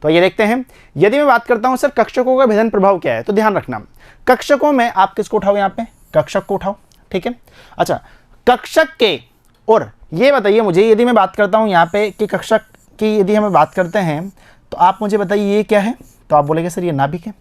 तो ये देखते हैं, यदि मैं बात करता हूं सर कक्षकों का भेदन प्रभाव क्या है, तो ध्यान रखना कक्षकों में आप किसको उठाओ, यहाँ पे कक्षक को उठाओ, ठीक है। अच्छा, कक्षक के, और ये बताइए मुझे, यदि मैं बात करता हूं यहाँ पे कि कक्षक की यदि हम बात करते हैं तो आप मुझे बताइए ये क्या है, तो आप बोलेंगे सर ये नाभिक है,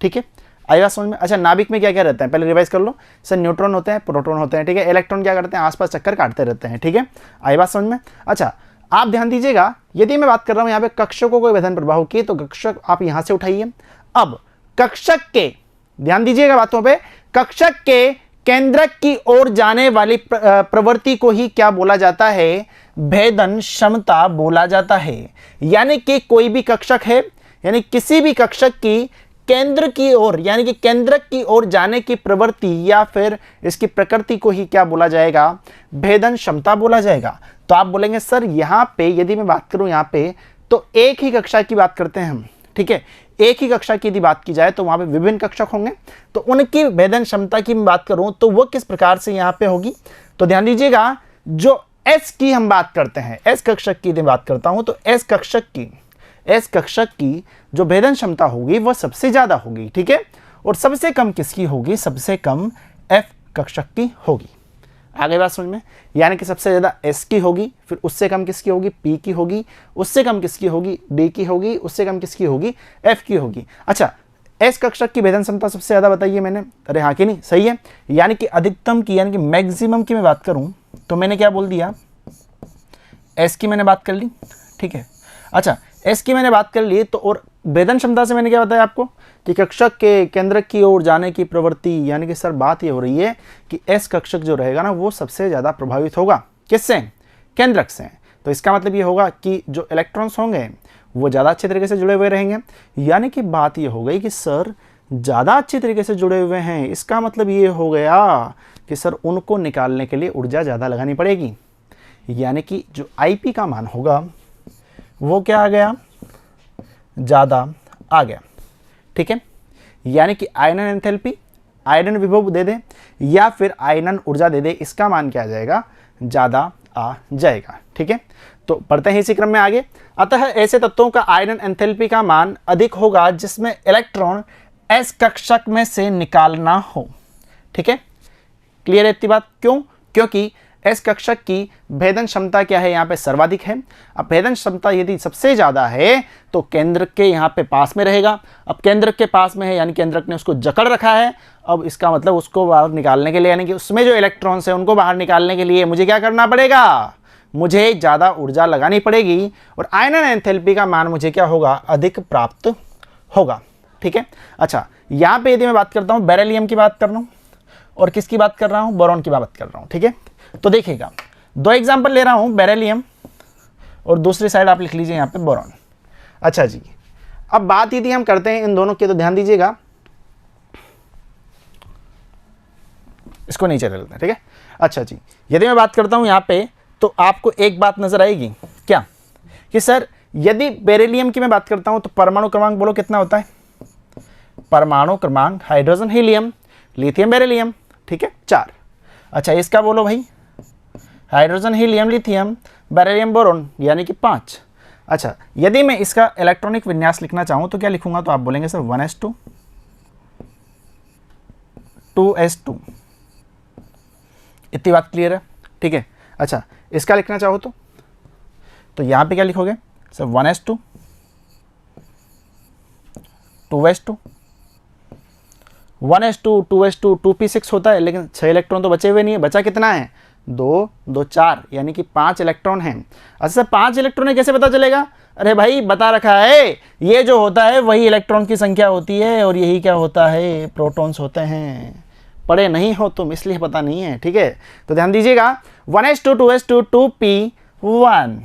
ठीक है। आई बात समझ में। अच्छा, नाभिक में क्या क्या रहता है, पहले रिवाइज कर लो सर। न्यूट्रॉन होते हैं, प्रोटॉन होते हैं, ठीक है। इलेक्ट्रॉन क्या करते हैं, आसपास चक्कर काटते रहते हैं, ठीक है। आई बात समझ में। अच्छा, आप ध्यान दीजिएगा, यदि मैं बात कर रहा हूं यहाँ पे कक्षकों को भेदन प्रभाव की, तो कक्षक आप यहां से उठाइए। अब कक्षक के, ध्यान दीजिएगा बातों पे, कक्षक के केंद्रक की ओर जाने वाली प्रवृत्ति को ही क्या बोला जाता है, भेदन क्षमता बोला जाता है। यानी कि कोई भी कक्षक है, यानी किसी भी कक्षक की केंद्र की ओर, यानी कि केंद्रक की ओर जाने की प्रवृत्ति या फिर इसकी प्रकृति को ही क्या बोला जाएगा, भेदन क्षमता बोला जाएगा। तो आप बोलेंगे सर यहां पे यदि मैं बात करूं यहां पे, तो एक ही कक्षा की बात करते हैं हम, ठीक है। एक ही कक्षा की यदि बात की जाए तो वहां पे विभिन्न कक्षक होंगे, तो उनकी भेदन क्षमता की मैं बात करूं तो वो किस प्रकार से यहां पे होगी। तो ध्यान दीजिएगा, जो एस की हम बात करते हैं, एस कक्षक की यदि बात करता हूं, तो एस कक्षक की जो भेदन क्षमता होगी वह सबसे ज्यादा होगी, ठीक है। और सबसे कम किसकी होगी, सबसे कम एफ कक्षक की होगी। आगे बात समझ में, यानी कि सबसे ज्यादा एस की होगी, फिर उससे कम किसकी होगी, पी की होगी, उससे कम किसकी होगी, डी की होगी, उससे कम किसकी होगी, एफ की होगी। अच्छा, एस कक्षक की भेदन क्षमता सबसे ज्यादा बताइए मैंने, अरे हाँ कि नहीं, सही है। यानी कि अधिकतम की, यानी कि मैक्सिमम की मैं बात करूं तो मैंने क्या बोल दिया, एस की मैंने बात कर ली, ठीक है। अच्छा, एस की मैंने बात कर ली, तो और भेदन क्षमता से मैंने क्या बताया आपको कि कक्षक के केंद्र की ओर जाने की प्रवृत्ति, यानी कि सर बात ये हो रही है कि एस कक्षक जो रहेगा ना वो सबसे ज़्यादा प्रभावित होगा, किससे, केंद्रक से। तो इसका मतलब ये होगा कि जो इलेक्ट्रॉन्स होंगे वो ज़्यादा अच्छे तरीके से जुड़े हुए रहेंगे। यानी कि बात ये हो गई कि सर ज़्यादा अच्छे तरीके से जुड़े हुए हैं, इसका मतलब ये हो गया कि सर उनको निकालने के लिए ऊर्जा ज़्यादा लगानी पड़ेगी। यानी कि जो IP का मान होगा वो क्या आ गया, ज़्यादा आ गया, ठीक है। यानी कि आयनन एंथैल्पी, आयनन विभव दे दे या फिर आयनन ऊर्जा दे दे, इसका मान क्या आ जाएगा, ज़्यादा आ जाएगा, ठीक है। तो पढ़ते हैं इसी क्रम में आगे। अतः ऐसे तत्वों का आयनन एंथैल्पी का मान अधिक होगा जिसमें इलेक्ट्रॉन एस कक्षक में से निकालना हो, ठीक है। क्लियर है इतनी बात, क्यों, क्योंकि एस कक्षक की भेदन क्षमता क्या है, यहाँ पे सर्वाधिक है। अब भेदन क्षमता यदि सबसे ज्यादा है तो केंद्रक के यहाँ पे पास में रहेगा। अब केंद्रक के पास में है यानी केंद्रक ने उसको जकड़ रखा है। अब इसका मतलब उसको बाहर निकालने के लिए, यानी कि उसमें जो इलेक्ट्रॉन्स है उनको बाहर निकालने के लिए मुझे क्या करना पड़ेगा, मुझे ज़्यादा ऊर्जा लगानी पड़ेगी और आयनन एंथैल्पी का मान मुझे क्या होगा, अधिक प्राप्त होगा, ठीक है। अच्छा, यहाँ पे यदि मैं बात करता हूँ बेरिलियम की बात कर रहा हूँ और किसकी बात कर रहा हूँ, बोरॉन की बात कर रहा हूँ, ठीक है। तो देखिएगा, दो एग्जाम्पल ले रहा हूँ, बेरिलियम और दूसरी साइड आप लिख लीजिए यहाँ पे बोरॉन। अच्छा जी, अब बात यदि हम करते हैं इन दोनों की, तो ध्यान दीजिएगा, इसको नीचे ले लेते हैं, ठीक है। अच्छा जी, यदि मैं बात करता हूँ यहाँ पे तो आपको एक बात नजर आएगी क्या, कि सर यदि बेरिलियम की मैं बात करता हूँ तो परमाणु क्रमांक बोलो कितना होता है, परमाणु क्रमांक हाइड्रोजन हीलियम लिथियम बेरिलियम, ठीक है, 4। अच्छा, इसका बोलो भाई, hydrogen helium lithium beryllium boron, यानी कि 5। अच्छा, यदि मैं इसका इलेक्ट्रॉनिक विन्यास लिखना चाहूँ तो क्या लिखूंगा, तो आप बोलेंगे सर 1s2 2s2, इतनी बात क्लियर है, ठीक है। अच्छा, इसका लिखना चाहो तो यहाँ पे क्या लिखोगे sir, 1s2 2s2 1s2 2s2 2p6 होता है, लेकिन 6 इलेक्ट्रॉन तो बचे हुए नहीं है, बचा कितना है, 2 2 4, यानी कि 5 इलेक्ट्रॉन हैं। अच्छा, 5 इलेक्ट्रॉन है कैसे पता चलेगा, अरे भाई बता रखा है, ये जो होता है वही इलेक्ट्रॉन की संख्या होती है और यही क्या होता है, प्रोटॉन्स होते हैं। पढ़े नहीं हो तुम इसलिए पता नहीं है, ठीक है। तो ध्यान दीजिएगा, 1s2 2s2 2p1,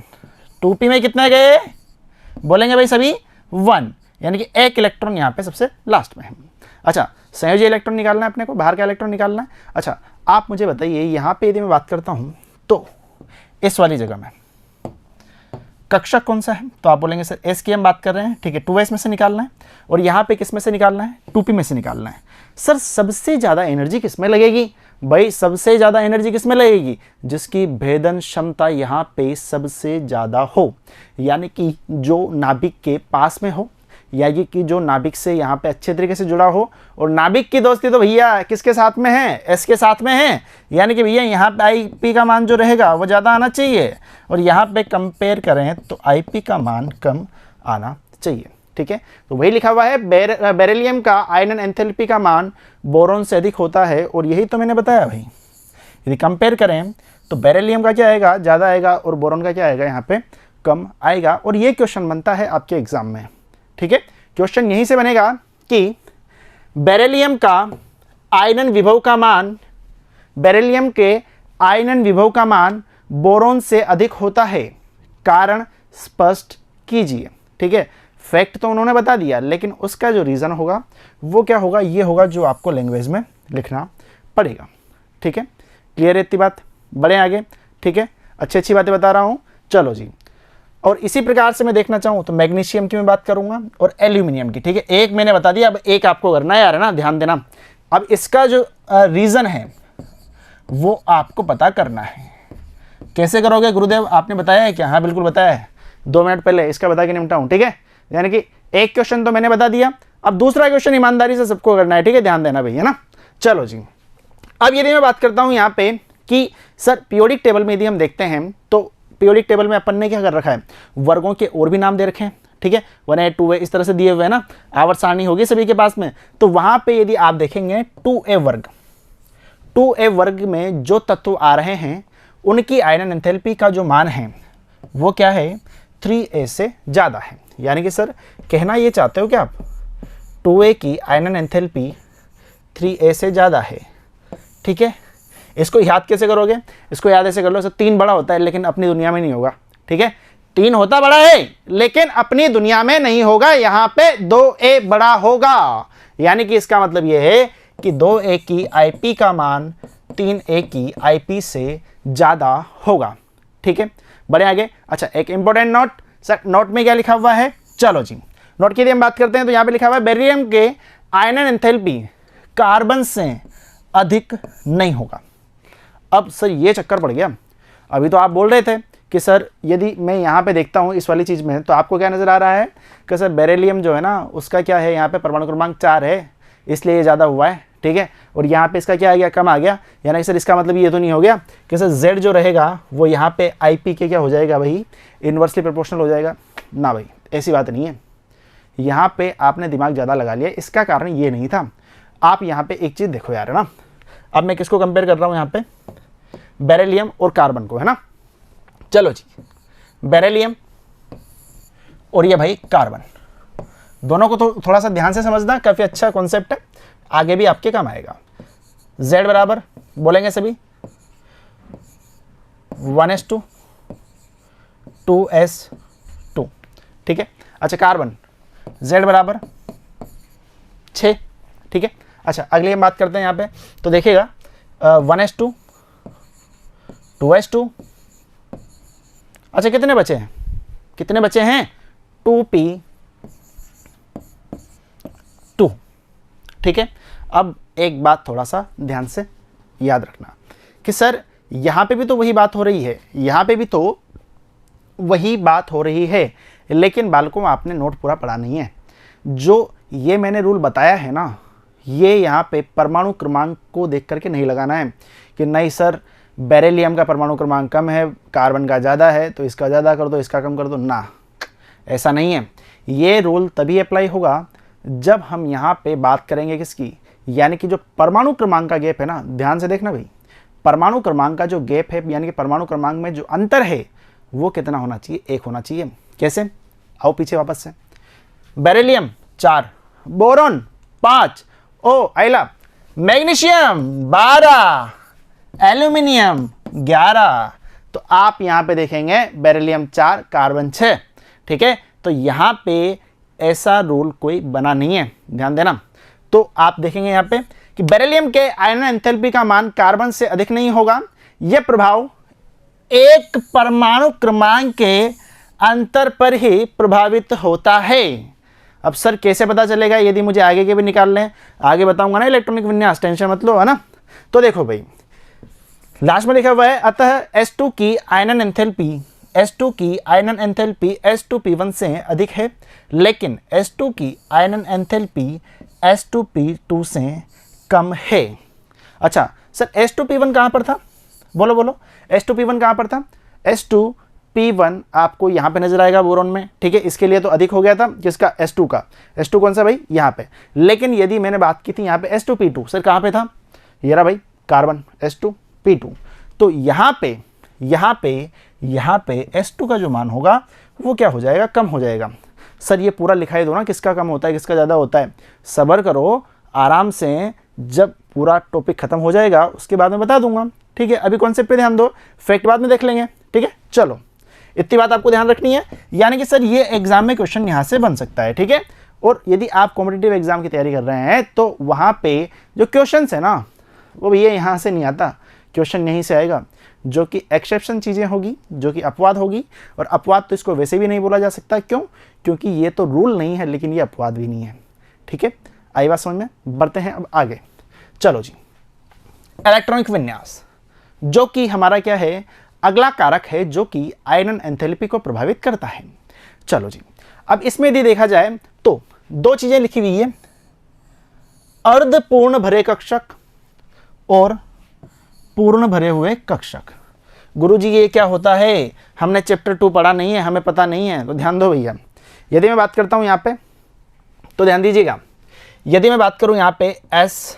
2p में कितने गए, बोलेंगे भाई सभी 1, यानी कि एक इलेक्ट्रॉन यहाँ पे सबसे लास्ट में है। अच्छा, संयोजी इलेक्ट्रॉन निकालना है अपने को, बाहर का इलेक्ट्रॉन निकालना है। अच्छा, आप मुझे बताइए यहाँ पे यदि मैं बात करता हूँ तो इस वाली जगह में कक्षक कौन सा है, तो आप बोलेंगे सर एस की हम बात कर रहे हैं, ठीक है, 2s में से निकालना है और यहाँ पे किस में से निकालना है, 2p में से निकालना है। सर सबसे ज़्यादा एनर्जी किस में लगेगी, भाई सबसे ज़्यादा एनर्जी किस में लगेगी? जिसकी भेदन क्षमता यहाँ पे सबसे ज़्यादा हो, यानी कि जो नाभिक के पास में हो, यानी कि जो नाभिक से यहाँ पे अच्छे तरीके से जुड़ा हो। और नाभिक की दोस्ती तो भैया किसके साथ में है? एस के साथ में है, यानी कि भैया यहाँ पे आई पी का मान जो रहेगा वो ज़्यादा आना चाहिए, और यहाँ पे कंपेयर करें तो आई पी का मान कम आना चाहिए। ठीक है, तो वही लिखा हुआ है बेरिलियम का आयनन एंथैल्पी का मान बोरॉन से अधिक होता है, और यही तो मैंने बताया भाई। यदि कंपेयर करें तो बेरिलियम का क्या आएगा? ज़्यादा आएगा, और बोरॉन का क्या आएगा? यहाँ पे कम आएगा। और ये क्वेश्चन बनता है आपके एग्जाम में। ठीक है, क्वेश्चन यहीं से बनेगा कि बेरिलियम का आयनन विभव का मान, बेरिलियम के आयनन विभव का मान बोरॉन से अधिक होता है, कारण स्पष्ट कीजिए। ठीक है, फैक्ट तो उन्होंने बता दिया, लेकिन उसका जो रीज़न होगा वो क्या होगा? ये होगा जो आपको लैंग्वेज में लिखना पड़ेगा। ठीक है, क्लियर है इतनी बात? बढ़े आगे। ठीक है, अच्छी बातें बता रहा हूँ, चलो जी। और इसी प्रकार से मैं देखना चाहूँ तो मैग्नीशियम की मैं बात करूँगा और एल्यूमिनियम की। ठीक है, एक मैंने बता दिया, अब एक आपको करना है यार, है ना, ध्यान देना। अब इसका जो रीज़न है वो आपको पता करना है। कैसे करोगे गुरुदेव? आपने बताया है क्या? हाँ बिल्कुल बताया है, 2 मिनट पहले इसका बता के निपटाऊँ। ठीक है, यानी कि एक क्वेश्चन तो मैंने बता दिया, अब दूसरा क्वेश्चन ईमानदारी से सबको करना है। ठीक है, ध्यान देना भैया ना। चलो जी, अब यदि मैं बात करता हूँ यहाँ पे कि सर पीरियोडिक टेबल में यदि हम देखते हैं तो पीरियोडिक टेबल में अपन ने क्या कर रखा है? वर्गों के और भी नाम दे रखे हैं। ठीक है, 1A 2A इस तरह से दिए हुए हैं ना, आवर्त सारणी होगी सभी के पास में। तो वहां पे यदि आप देखेंगे 2A वर्ग, 2A वर्ग में जो तत्व आ रहे हैं उनकी आयनन एंथैल्पी का जो मान है वो क्या है? 3A से ज़्यादा है। यानी कि सर कहना ये चाहते हो कि आप 2A की आयनन एंथैल्पी 3A से ज़्यादा है। ठीक है, इसको याद कैसे करोगे? इसको याद ऐसे कर लो, सर 3 बड़ा होता है लेकिन अपनी दुनिया में नहीं होगा। ठीक है, 3 होता बड़ा है लेकिन अपनी दुनिया में नहीं होगा, यहाँ पे 2A बड़ा होगा। यानी कि इसका मतलब ये है कि 2A की IP का मान 3A की IP से ज़्यादा होगा। ठीक है, बढ़े आगे। अच्छा, एक इंपॉर्टेंट नोट, सर नोट में क्या लिखा हुआ है? चलो जी, नोट की यदि हम बात करते हैं तो यहाँ पे लिखा हुआ है बेरिलियम के आयनन एंथैल्पी कार्बन से अधिक नहीं होगा। अब सर ये चक्कर पड़ गया। अभी तो आप बोल रहे थे कि सर यदि मैं यहाँ पे देखता हूँ इस वाली चीज़ में, तो आपको क्या नज़र आ रहा है कि सर बेरिलियम जो है ना उसका क्या है, यहाँ पे परमाणु क्रमांक 4 है, इसलिए ये ज़्यादा हुआ है। ठीक है, और यहाँ पे इसका क्या आ गया? कम आ गया। यानी कि सर इसका मतलब ये तो नहीं हो गया कि सर Z जो रहेगा वो यहाँ पे IP के क्या हो जाएगा भाई? इन्वर्सली प्रोपोर्शनल हो जाएगा ना भाई, ऐसी बात नहीं है। यहाँ पे आपने दिमाग ज़्यादा लगा लिया, इसका कारण ये नहीं था। आप यहाँ पे एक चीज़ देखो यार, है ना। अब मैं किसको कंपेयर कर रहा हूँ यहाँ पे? बेरिलियम और कार्बन को, है ना। चलो जी, बेरिलियम और ये भाई कार्बन, दोनों को तो थोड़ा सा ध्यान से समझना, काफ़ी अच्छा कॉन्सेप्ट है, आगे भी आपके काम आएगा। Z बराबर बोलेंगे सभी 1s2 2s2। ठीक है, अच्छा कार्बन Z बराबर 6। ठीक है, अच्छा अगली हम बात करते हैं यहाँ पे, तो देखिएगा 1s2 2s2। अच्छा कितने बचे हैं? कितने बचे हैं? 2p2। ठीक है, अब एक बात थोड़ा सा ध्यान से याद रखना कि सर यहाँ पे भी तो वही बात हो रही है, यहाँ पे भी तो वही बात हो रही है, लेकिन बालकों आपने नोट पूरा पढ़ा नहीं है। जो ये मैंने रूल बताया है ना, ये यहाँ पे परमाणु क्रमांक को देख करके नहीं लगाना है कि नहीं सर बेरिलियम का परमाणु क्रमांक कम है, कार्बन का ज़्यादा है तो इसका ज़्यादा कर दो, इसका कम कर दो ना, ऐसा नहीं है। ये रूल तभी अप्लाई होगा जब हम यहाँ पे बात करेंगे किसकी? यानी कि जो परमाणु क्रमांक का गैप है ना, ध्यान से देखना भाई, परमाणु क्रमांक का जो गैप है यानी कि परमाणु क्रमांक में जो अंतर है वो कितना होना चाहिए? 1 होना चाहिए। कैसे? आओ पीछे वापस से, बेरिलियम 4, बोरॉन 5, ओ आइला मैग्नीशियम 12, एल्यूमिनियम 11। तो आप यहाँ पे देखेंगे बेरिलियम 4 कार्बन 6। ठीक है, तो यहाँ पे ऐसा रूल कोई बना नहीं है, ध्यान देना। तो आप देखेंगे यहाँ पे कि बेरिलियम के आयनन एंथैल्पी का मान कार्बन से अधिक नहीं होगा। यह प्रभाव एक परमाणु क्रमांक के अंतर पर ही प्रभावित होता है। अब सर कैसे पता चलेगा? यदि मुझे आगे के भी निकाल लें, आगे बताऊंगा ना इलेक्ट्रॉनिक विन्यास, टेंशन मत लो, है ना। तो देखो भाई लास्ट में लिखा हुआ है अतः S2 की आयनन एंथैल्पी S2P1 से अधिक है, लेकिन S2 की आयनन एंथैल्पी S2P2 से कम है। अच्छा सर S2P1 कहाँ पर था, बोलो बोलो S2P1 कहाँ पर था। S2P1 आपको यहाँ पे नजर आएगा बोरोन में, ठीक है। इसके लिए तो अधिक हो गया था किसका, S2 का। S2 कौन सा भाई, यहाँ पे। लेकिन यदि मैंने बात की थी यहाँ पे S2P2, सर कहाँ पे था, ये रहा भाई कार्बन S2P2। तो यहाँ पे S2 का जो मान होगा वो क्या हो जाएगा, कम हो जाएगा। सर ये पूरा लिखाई दो ना, किसका कम होता है किसका ज़्यादा होता है। सब्र करो आराम से, जब पूरा टॉपिक खत्म हो जाएगा उसके बाद में बता दूंगा, ठीक है। अभी कॉन्सेप्ट पे ध्यान दो, फैक्ट बाद में देख लेंगे, ठीक है। चलो इतनी बात आपको ध्यान रखनी है, यानी कि सर ये एग्जाम में क्वेश्चन यहाँ से बन सकता है, ठीक है। और यदि आप कॉम्पिटिटिव एग्जाम की तैयारी कर रहे हैं तो वहाँ पे जो क्वेश्चन है ना वो भैया यहाँ से नहीं आता, क्वेश्चन यहीं से आएगा, जो कि एक्सेप्शन चीज़ें होगी, जो कि अपवाद होगी। और अपवाद तो इसको वैसे भी नहीं बोला जा सकता, क्यों, क्योंकि ये तो रूल नहीं है लेकिन ये अपवाद भी नहीं है, ठीक है। आई बात समझ में, बढ़ते हैं अब आगे। चलो जी, इलेक्ट्रॉनिक विन्यास जो कि हमारा क्या है, अगला कारक है जो कि आयनन एंथैल्पी को प्रभावित करता है। चलो जी, अब इसमें यदि देखा जाए तो दो चीजें लिखी हुई है, अर्धपूर्ण भरे कक्षक और पूर्ण भरे हुए कक्षक। गुरुजी ये क्या होता है, हमने चैप्टर 2 पढ़ा नहीं है, हमें पता नहीं है, तो ध्यान दो भैया। यदि मैं बात करता हूं यहां पे तो ध्यान दीजिएगा, यदि मैं बात करूं यहां पे S-P-D-F,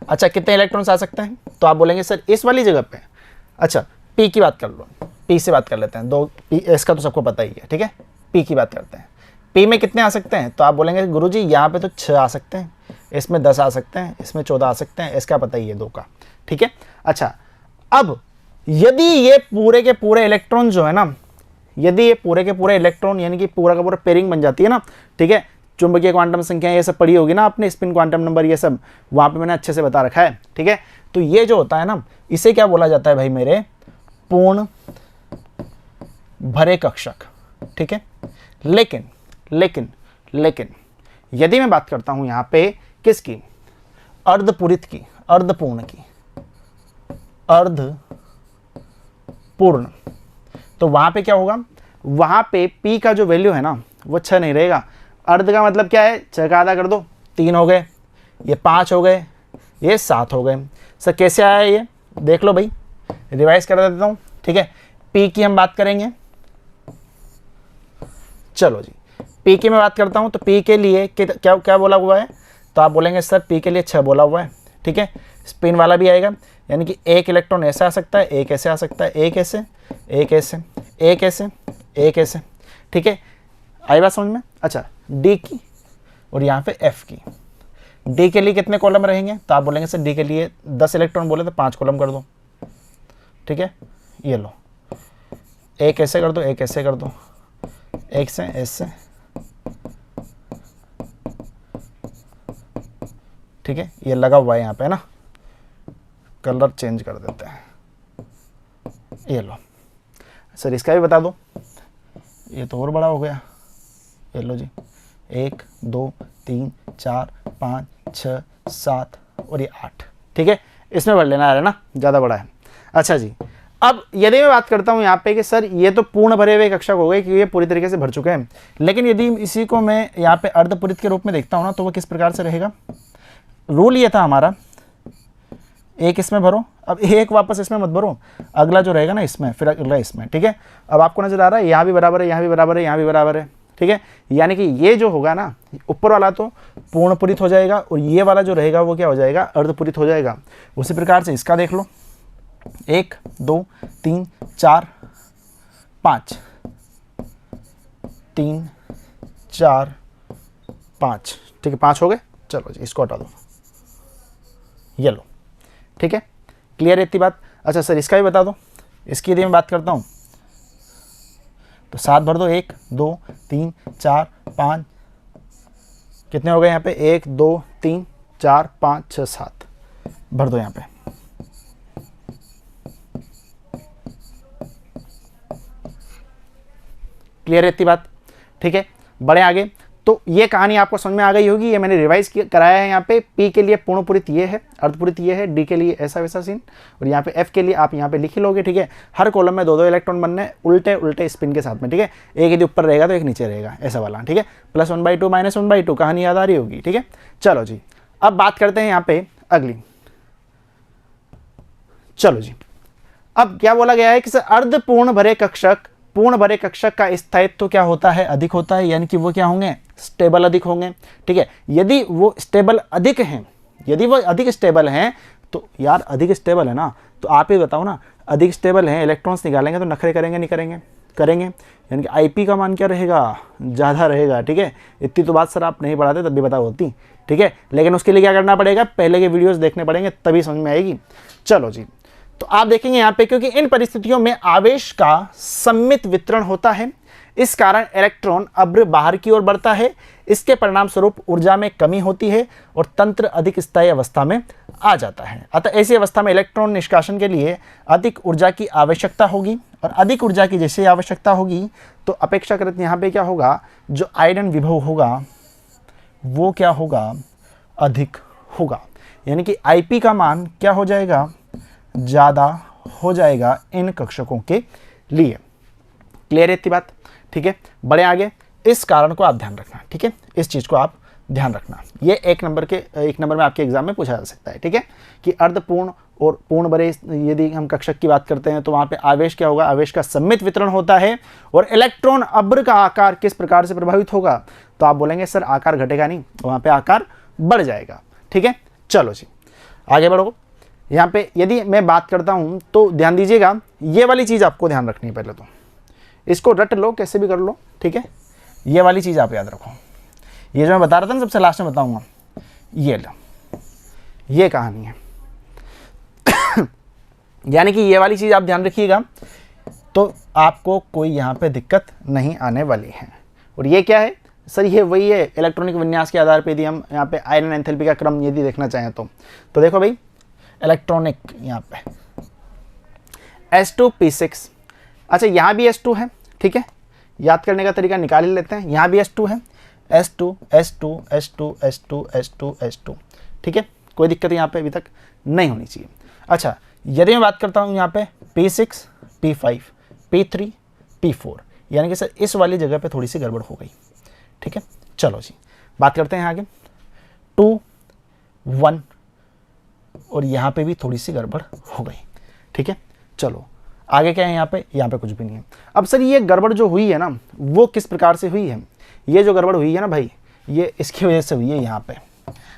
अच्छा कितने इलेक्ट्रॉन्स आ सकते हैं, तो आप बोलेंगे सर इस वाली जगह पे। अच्छा P की बात कर लो, P से बात कर लेते हैं, दो P, S का तो सबको पता ही है, ठीक है। P की बात करते हैं, P में कितने आ सकते हैं, तो आप बोलेंगे गुरुजी यहाँ पे तो 6 आ सकते हैं, इसमें 10 आ सकते हैं, इसमें 14 आ सकते हैं, इसका पता ही है 2 का, ठीक है। अच्छा अब यदि ये पूरे के पूरे इलेक्ट्रॉन जो है ना, यदि ये पूरे के पूरे इलेक्ट्रॉन यानी कि पूरा का पूरा पेयरिंग बन जाती है ना, ठीक है। चुंबकीय क्वांटम संख्या ये सब पढ़ी होगी ना आपने, स्पिन क्वांटम नंबर ये सब वहाँ पे मैंने अच्छे से बता रखा है, ठीक है। तो ये जो होता है ना, इसे क्या बोला जाता है भाई मेरे, पूर्ण भरे कक्षक, ठीक है। लेकिन लेकिन लेकिन यदि मैं बात करता हूं यहां पे किसकी, अर्धपूरित की, अर्धपूर्ण की, अर्धपूर्ण, तो वहां पे क्या होगा, वहां पे P का जो वैल्यू है ना वो 6 नहीं रहेगा। अर्ध का मतलब क्या है, 6 का आधा कर दो, 3 हो गए, ये 5 हो गए, ये 7 हो गए। सर कैसे आया ये, देख लो भाई, रिवाइज कर देता हूं, ठीक है। P की हम बात करेंगे, चलो जी P की मैं बात करता हूं, तो P के लिए क्या क्या बोला हुआ है, तो आप बोलेंगे सर P के लिए 6 बोला हुआ है, ठीक है। स्पिन वाला भी आएगा, यानी कि एक इलेक्ट्रॉन ऐसे आ सकता है, एक ऐसे आ सकता है, एक ऐसे, एक ऐसे, एक ऐसे, एक ऐसे, ठीक है। आई बात समझ में। अच्छा D की और यहाँ पे F की, D के लिए कितने कॉलम रहेंगे, तो आप बोलेंगे सर D के लिए 10 इलेक्ट्रॉन बोले तो 5 कॉलम कर दो, ठीक है। ये लो, एक ऐसे कर दो, एक ऐसे कर दो, एक से ऐसे, ठीक है। ये लगा हुआ है यहाँ पे ना, कलर चेंज कर देते हैं, ये लो। सर इसका भी बता दो, ये तो और बड़ा हो गया, ये लो जी, 1 2 3 4 5 6 7 और ये 8, ठीक है। इसमें भर लेना है ना, ज़्यादा बड़ा है। अच्छा जी, अब यदि मैं बात करता हूँ यहाँ पे कि सर ये तो पूर्ण भरे हुए कक्षक हो गए क्योंकि ये पूरी तरीके से भर चुके हैं, लेकिन यदि इसी को मैं यहाँ पे अर्धपूरित के रूप में देखता हूँ ना, तो वो किस प्रकार से रहेगा। रूल ये था हमारा, एक इसमें भरो, अब एक वापस इसमें मत भरो, अगला जो रहेगा ना इसमें, फिर अगला इसमें, ठीक है। अब आपको नजर आ रहा है यहाँ भी बराबर है, यहाँ भी बराबर है, यहाँ भी बराबर है, ठीक है। यानी कि ये जो होगा ना, ऊपर वाला तो पूर्णपूरित हो जाएगा और ये वाला जो रहेगा वो क्या हो जाएगा, अर्धपूरित हो जाएगा। उसी प्रकार से इसका देख लो, 1 2 3 4 5, 3 4 5, ठीक है, 5 हो गए। चलो जी इसको हटा दो, ये लो, ठीक है। क्लियर है इतनी बात। अच्छा सर इसका भी बता दो, इसकी यदि मैं बात करता हूँ तो 7 भर दो, 1 2 3 4 5, कितने हो गए यहाँ पे, 1 2 3 4 5 6 7, भर दो यहाँ पे। क्लियर है इतनी बात, ठीक है। बड़े आगे, तो ये कहानी आपको समझ में आ गई होगी, ये मैंने रिवाइज कराया है। यहाँ पे पी के लिए पूर्णपुरित ये है, अर्धपुरित ये है, डी के लिए ऐसा वैसा सीन, और यहाँ पे एफ के लिए आप यहाँ पे लिख ही लोगे, ठीक है। हर कॉलम में 2-2 इलेक्ट्रॉन बनने उल्टे उल्टे स्पिन के साथ में, ठीक है। एक यदि ऊपर रहेगा तो एक नीचे रहेगा, ऐसा वाला, ठीक है। +1/2 -1/2 कहानी याद आ रही होगी, ठीक है। चलो जी, अब बात करते हैं यहाँ पे अगली। चलो जी, अब क्या बोला गया है कि अर्धपूर्ण भरे कक्षक, पूर्ण भरे कक्षक का स्थायित्व क्या होता है, अधिक होता है, यानी कि वो क्या होंगे, स्टेबल अधिक होंगे, ठीक है। यदि वो स्टेबल अधिक हैं, यदि वो अधिक स्टेबल हैं, तो यार अधिक स्टेबल है ना, तो आप ही बताओ ना, अधिक स्टेबल हैं, इलेक्ट्रॉन्स निकालेंगे तो नखरे करेंगे नहीं करेंगे, करेंगे, यानी कि आईपी का मान क्या रहेगा, ज़्यादा रहेगा, ठीक है। इतनी तो बात सर आप नहीं पढ़ाते तब भी पता होती, ठीक है। लेकिन उसके लिए क्या करना पड़ेगा, पहले के वीडियोस देखने पड़ेंगे तभी समझ में आएगी। चलो जी, तो आप देखेंगे यहाँ पे, क्योंकि इन परिस्थितियों में आवेश का सममित वितरण होता है, इस कारण इलेक्ट्रॉन अब्र बाहर की ओर बढ़ता है। इसके परिणाम स्वरूप ऊर्जा में कमी होती है और तंत्र अधिक स्थायी अवस्था में आ जाता है। अतः ऐसी अवस्था में इलेक्ट्रॉन निष्कासन के लिए अधिक ऊर्जा की आवश्यकता होगी, और अधिक ऊर्जा की जैसे आवश्यकता होगी तो अपेक्षाकृत यहाँ पे क्या होगा, जो आयरन विभव होगा वो क्या होगा, अधिक होगा, यानी कि आईपी का मान क्या हो जाएगा, ज़्यादा हो जाएगा इन कक्षकों के लिए। क्लियर है इतनी बात, ठीक है। बड़े आगे, इस कारण को आप ध्यान रखना, ठीक है, इस चीज़ को आप ध्यान रखना। ये एक नंबर में आपके एग्जाम में पूछा जा सकता है, ठीक है, कि अर्धपूर्ण और पूर्ण भरे यदि हम कक्षक की बात करते हैं तो वहाँ पे आवेश क्या होगा, आवेश का सममित वितरण होता है, और इलेक्ट्रॉन अब्र का आकार किस प्रकार से प्रभावित होगा, तो आप बोलेंगे सर आकार घटेगा नहीं, वहाँ पे आकार बढ़ जाएगा, ठीक है। चलो जी, आगे बढ़ो। यहाँ पे यदि मैं बात करता हूँ तो ध्यान दीजिएगा, ये वाली चीज़ आपको ध्यान रखनी है, पहले तो इसको रट लो, कैसे भी कर लो, ठीक है। ये वाली चीज़ आप याद रखो, ये जो मैं बता रहा था ना, सबसे लास्ट में बताऊँगा, ये लो, ये कहानी है यानी कि ये वाली चीज़ आप ध्यान रखिएगा, तो आपको कोई यहाँ पे दिक्कत नहीं आने वाली है। और ये क्या है सर, ये वही है इलेक्ट्रॉनिक विन्यास के आधार पर यदि हम यहाँ पे आयरन एंथैल्पी का क्रम यदि देखना चाहें तो देखो भाई, इलेक्ट्रॉनिक यहाँ पे S2P6, अच्छा यहाँ भी S2 है, ठीक है, याद करने का तरीका निकाल ही लेते हैं, यहाँ भी S2 है, S2 S2 S2 S2 S2 S2, ठीक है, कोई दिक्कत यहाँ पे अभी तक नहीं होनी चाहिए। अच्छा, यदि मैं बात करता हूँ यहाँ पे P6 P5 P3 P4, यानी कि सर इस वाली जगह पे थोड़ी सी गड़बड़ हो गई, ठीक है। चलो जी, बात करते हैं आगे, 2 1, और यहाँ पे भी थोड़ी सी गड़बड़ हो गई, ठीक है। चलो आगे क्या है, यहाँ पे कुछ भी नहीं है। अब सर ये गड़बड़ जो हुई है ना, वो किस प्रकार से हुई है, ये जो गड़बड़ हुई है ना भाई, ये इसकी वजह से हुई है यहाँ पे,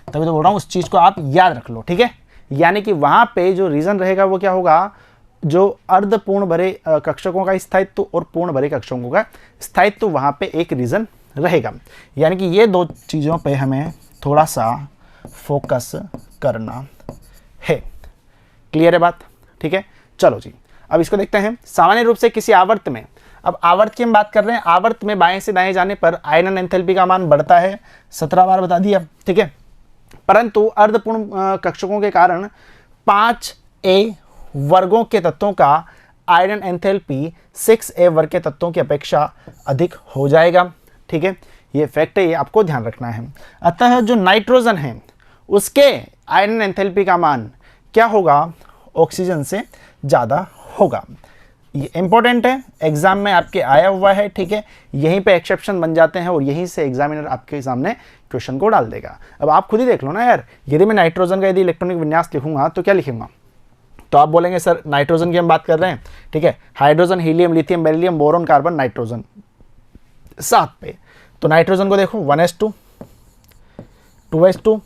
तभी तो बोल रहा हूँ उस चीज़ को आप याद रख लो, ठीक है। यानी कि वहाँ पे जो रीज़न रहेगा वो क्या होगा, जो अर्धपूर्ण भरे कक्षकों का स्थायित्व और पूर्ण भरे कक्षकों का स्थायित्व, वहाँ पे एक रीज़न रहेगा। यानी कि ये दो चीज़ों पे हमें थोड़ा सा फोकस करना है। क्लियर है बात, ठीक है। चलो जी, अब इसको देखते हैं। सामान्य रूप से किसी आवर्त में, अब आवर्त की हम बात कर रहे हैं, आवर्त में बाएं से दाएं जाने पर आयरन एंथैल्पी का मान बढ़ता है, 17 बार बता दिया, ठीक है। परंतु अर्धपूर्ण कक्षकों के कारण 5a वर्गों के तत्वों का आयरन एंथैल्पी 6a वर्ग के तत्वों की अपेक्षा अधिक हो जाएगा, ठीक है। ये फैक्ट है, ये आपको ध्यान रखना है। अतः जो नाइट्रोजन है उसके आयरन एंथैल्पी का मान क्या होगा, ऑक्सीजन से ज़्यादा होगा। ये इंपॉर्टेंट है, एग्जाम में आपके आया हुआ है, ठीक है। यहीं पे एक्सेप्शन बन जाते हैं और यहीं से एग्जामिनर आपके सामने क्वेश्चन को डाल देगा। अब आप खुद ही देख लो ना यार, यदि मैं नाइट्रोजन का यदि इलेक्ट्रॉनिक विन्यास लिखूंगा तो क्या लिखूंगा, तो आप बोलेंगे सर नाइट्रोजन की हम बात कर रहे हैं, ठीक है, hydrogen helium lithium beryllium boron carbon nitrogen 7 पे, तो नाइट्रोजन को देखो 1s2 2s2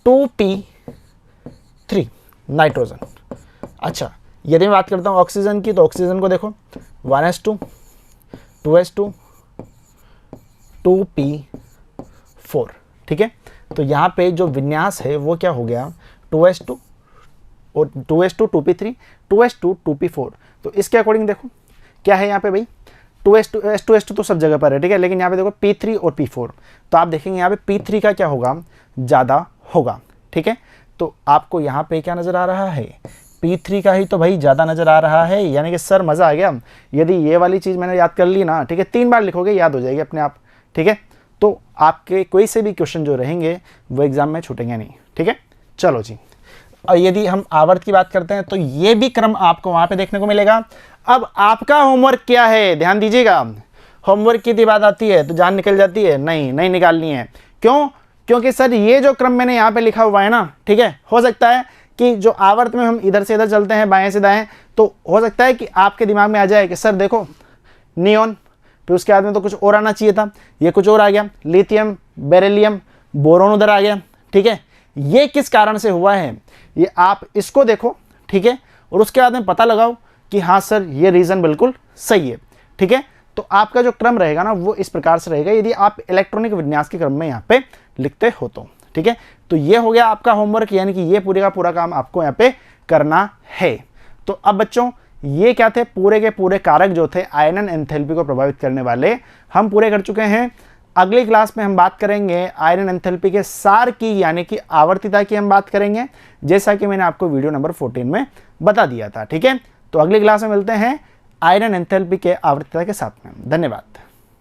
2p3 नाइट्रोजन। अच्छा, यदि मैं बात करता हूँ ऑक्सीजन की, तो ऑक्सीजन को देखो 1s2 2s2 2p4, ठीक है। तो यहाँ पे जो विन्यास है वो क्या हो गया, 2s2 और 2s2 2p3 2s2 2p4। तो इसके अकॉर्डिंग देखो क्या है यहाँ पे भाई, 2s2 S2 तो सब जगह पर है, ठीक है, लेकिन यहाँ पे देखो P3 और P4, तो आप देखेंगे यहाँ पे P3 का क्या होगा, ज़्यादा होगा, ठीक है। तो आपको यहाँ पे क्या नज़र आ रहा है, P3 का ही तो भाई ज़्यादा नज़र आ रहा है। यानी कि सर मज़ा आ गया, यदि ये वाली चीज़ मैंने याद कर ली ना, ठीक है, 3 बार लिखोगे याद हो जाएगी अपने आप, ठीक है। तो आपके कोई से भी क्वेश्चन जो रहेंगे वो एग्जाम में छूटेंगे नहीं, ठीक है। चलो जी, और यदि हम आवर्त की बात करते हैं तो ये भी क्रम आपको वहां पे देखने को मिलेगा। अब आपका होमवर्क क्या है, ध्यान दीजिएगा। होमवर्क की बात आती है तो जान निकल जाती है, नहीं निकालनी है। क्यों? क्योंकि सर ये जो क्रम मैंने यहाँ पे लिखा हुआ है ना, ठीक है, हो सकता है कि जो आवर्त में हम इधर से इधर चलते हैं, बाएं से दाएं, तो हो सकता है कि आपके दिमाग में आ जाए कि सर देखो नियॉन, फिर उसके बाद में तो कुछ और आना चाहिए था, ये कुछ और आ गया, लिथियम, बेरिलियम, बोरोन उधर आ गया, ठीक है। ये किस कारण से हुआ है, ये आप इसको देखो, ठीक है, और उसके बाद में पता लगाओ कि हाँ सर ये रीज़न बिल्कुल सही है, ठीक है। तो आपका जो क्रम रहेगा ना वो इस प्रकार से रहेगा यदि आप इलेक्ट्रॉनिक विन्यास के क्रम में यहाँ पे लिखते हो तो, ठीक है। तो ये हो गया आपका होमवर्क, यानी कि ये पूरे का पूरा काम आपको यहाँ पे करना है। तो अब बच्चों ये क्या थे, पूरे के पूरे कारक जो थे आयनन एंथैल्पी को प्रभावित करने वाले, हम पूरे कर चुके हैं। अगली क्लास में हम बात करेंगे आयनन एंथैल्पी के सार की, यानी कि आवर्तिता की हम बात करेंगे, जैसा कि मैंने आपको वीडियो नंबर 14 में बता दिया था, ठीक है। तो अगली क्लास में मिलते हैं आयनन एंथैल्पी के आवर्तिता के साथ में। धन्यवाद।